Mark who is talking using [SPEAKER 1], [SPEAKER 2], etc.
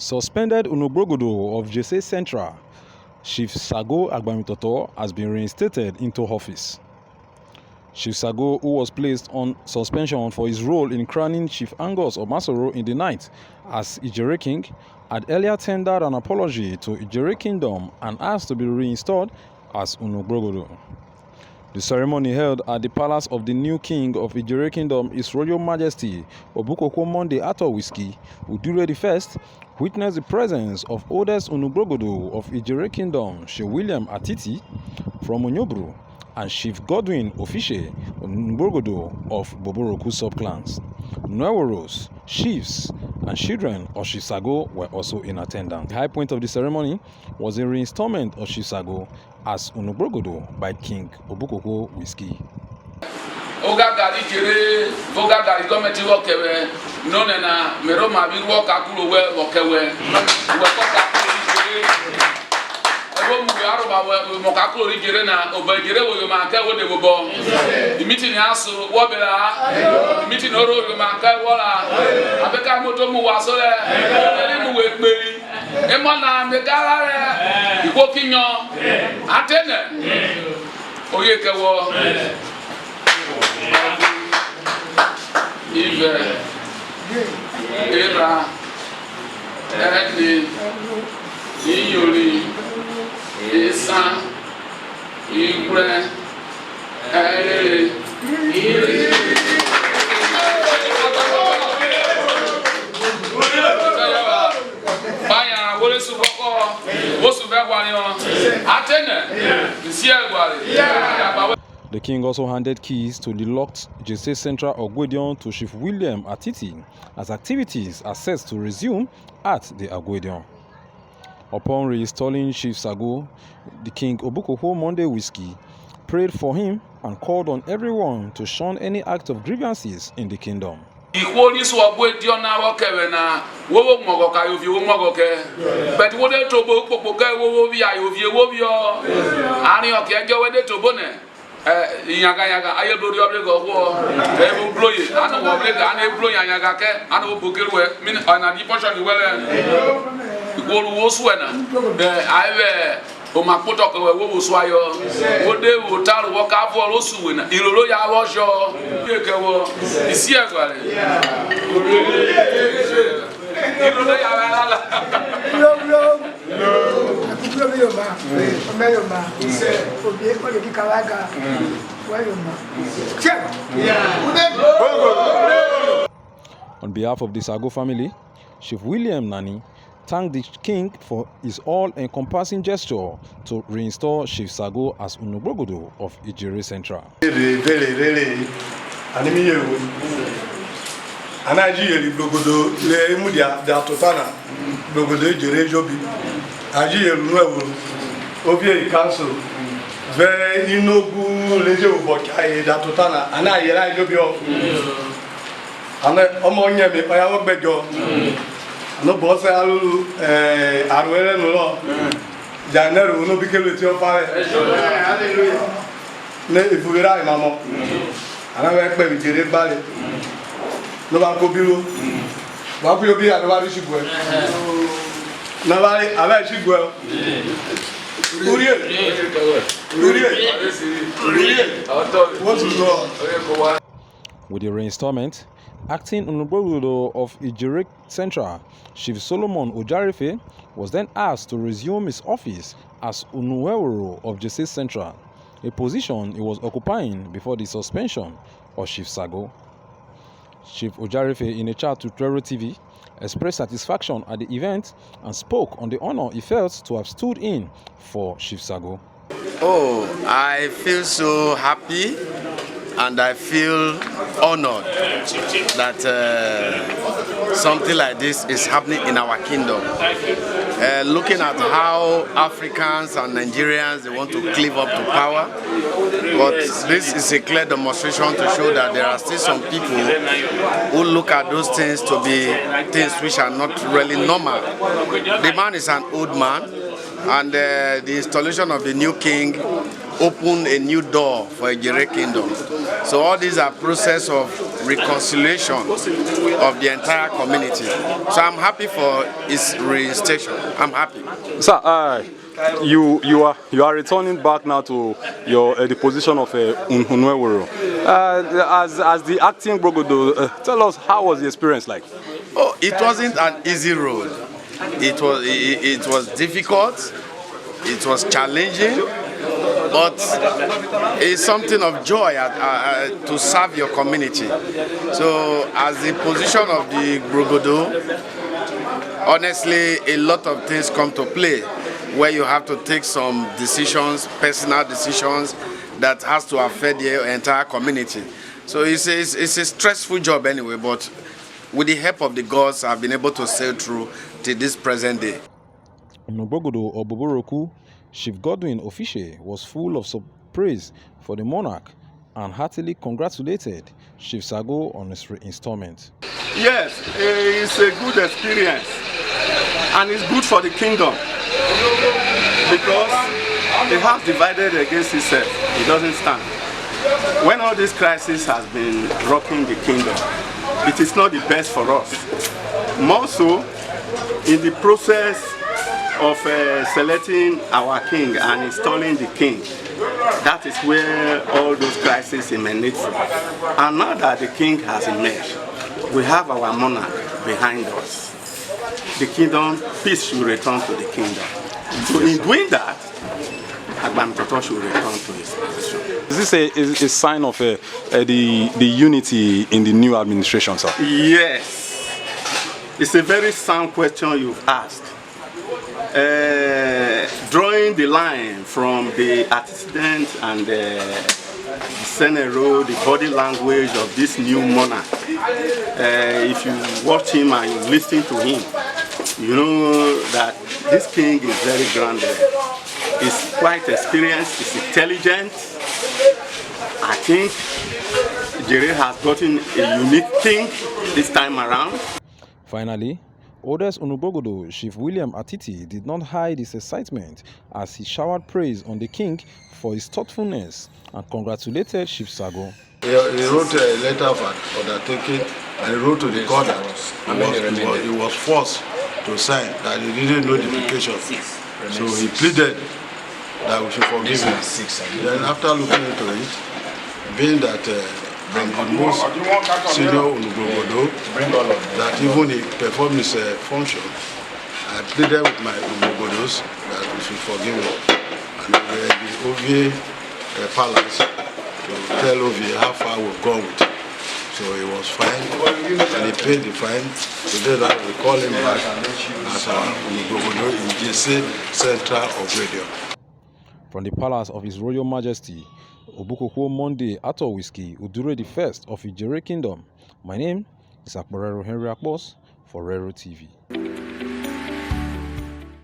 [SPEAKER 1] Suspended Unugbrogodo of Jesse Central, Chief Sago Agbamitotor, has been reinstated into office. Chief Sago, who was placed on suspension for his role in crowning Chief Angus Omasoro in the night as IDJERHE King, had earlier tendered an apology to IDJERHE Kingdom and asked to be reinstalled as Unugbrogodo. The ceremony held at the palace of the new king of IDJERHE Kingdom, His Royal Majesty OBUKOHWO Monday Ato Whiskey, Udure I, witnessed the presence of oldest Unugbrogodo of IDJERHE Kingdom, Chief William ATITI from Unugbrogodo, and Chief Godwin Official Unugbrogodo of Boboroku subclans. UNUEVWOROs, chiefs, and children of Chief Sago were also in attendance. The high point of the ceremony was the reinstallment of Chief Sago as Unugbrogodo by King OBUKOHWO Whiskey.
[SPEAKER 2] Ogagari jere, ogagari gọọmenti wokewe, none na mero ma bi woka kulo we wokewe, weko ka kulo jere. Ebo mu yaro ba mo ka kulo jere na obejere wo yo ma ka wo de bobo. The meeting aso wo bela, meeting oro yo ma ka wola. Abeka moto mu waso le, ele mu we peri. Emo na me gara re, iko kinyo. Atene. Oye kewo. Ive, Era, Edi, Iyori, Isa, Igwe, Ere, Iri. Baya, wole suboko, wosu begwani on. Atene, isi egwari.
[SPEAKER 1] The king also handed keys to the locked Jesse Central OGUEDION to Chief William ATITI as activities are set to resume at the OGUEDION. Upon reinstalling Chief Sago, the King OBUKOHWO Monday Whiskey prayed for him and called on everyone to shun any act of grievances in the kingdom.
[SPEAKER 2] Yaga ayo blori oblego wo e bloy anu oblego anu bloy yaga ke anu bukelwe min ana di portion wele wo suena de aiwe o mapoto ko wo su ayo wo de wo taru wo ka vo lo suwena iroro ya wo jo ke wo isi agware iroro ya wala
[SPEAKER 1] On behalf of the Sago family, Chief William NANI thanked the king for his all-encompassing gesture to reinstall Chief Sago as Unugbrogodo of IDJERHE Central.
[SPEAKER 3] Anaji Brogodo le mudia da totana Brogodo IDJERHE jobi aji UNUEVWORO OVIE council ve inogu leje oboka da totana ana yera jobi o ana omo nye me pa ya ogbejo no bo se alu arwere no lo janeru no bikelu ti o pare hallelujah ne ifugera imamo ana we pe IDJERHE gbale no ba ko biro ba ko bi ado ba ri sigwe na ba ri aba sigwe uriye what is wrong?
[SPEAKER 1] With the reinstallment, acting Unugbrogodo of IDJERHE Central, Chief Solomon OJARIAFE, was then asked to resume his office as UNUEVWORO of Jesse Central, a position he was occupying before the suspension of Chief Sago. Chief OJARIAFE, in a chat to Rero TV, expressed satisfaction at the event and spoke on the honor he felt to have stood in for Chief Sago.
[SPEAKER 4] Oh, I feel so happy and I feel honored that something like this is happening in our kingdom. Looking at how Africans and Nigerians, they want to cleave up to power, but this is a clear demonstration to show that there are still some people who look at those things to be things which are not really normal. The man is an old man, and the installation of the new king opened a new door for IDJERHE Kingdom. So all these are process of reconciliation of the entire community. So I'm happy for his reinstatement. I'm happy.
[SPEAKER 1] Sir, you are returning back now to your the position of UNUEVWORO. As the acting Brogodo, tell us, how was the experience like?
[SPEAKER 4] Oh, it wasn't an easy road. It was difficult. It was challenging, but it's something of joy to serve your community. So, as the position of the Brogodo, honestly, a lot of things come to play, where you have to take some decisions, personal decisions, that has to affect the entire community. So it's a stressful job anyway, but with the help of the gods, I've been able to sail through to this present day.
[SPEAKER 1] Unugbrogodo of Boboroku, Chief Godwin Official, was full of praise for the monarch and heartily congratulated Chief Sago on his reinstallment.
[SPEAKER 5] Yes, it's a good experience, and it's good for the kingdom, because it has divided against itself. It doesn't stand. When all this crisis has been rocking the kingdom, it is not the best for us. More so, in the process of selecting our king and installing the king, that is where all those crises emanate from. And now that the king has emerged, we have our monarch behind us. The kingdom, peace should return to the kingdom. So in doing that, Agbamitotor should return to his position.
[SPEAKER 1] Is this a sign of the unity in the new administration, sir?
[SPEAKER 5] Yes. It's a very sound question you've asked. Drawing the line from the antecedents and the scenario, the body language of this new monarch, if you watch him and you listen to him, you know that this king is very grand. He's quite experienced, he's intelligent. I think IDJERHE has gotten a unique king this time around.
[SPEAKER 1] Finally, oldest Unugbrogodo, Chief William ATITI, did not hide his excitement as he showered praise on the king for his thoughtfulness and congratulated Chief Sago.
[SPEAKER 6] He wrote a letter of undertaking, and he wrote to the court that he was forced to sign, that he didn't know the implication. So he pleaded that we should forgive him. Then after looking into it, being that I'm the most senior Unugbrogodo, that even he performed his function, I pleaded with my Unubrogodos that we should forgive him. And we were in the OVIE palace to tell OVIE how far we've gone with it. So he was fined, and he paid the fine. Today that we call him back as our Unugbrogodo in JC Central OGUEDION.
[SPEAKER 1] From the palace of His Royal Majesty, OBUKOHWO Monday Ato Whiskey Udure the First of IDJERHE Kingdom. My name is Rero for Rero TV.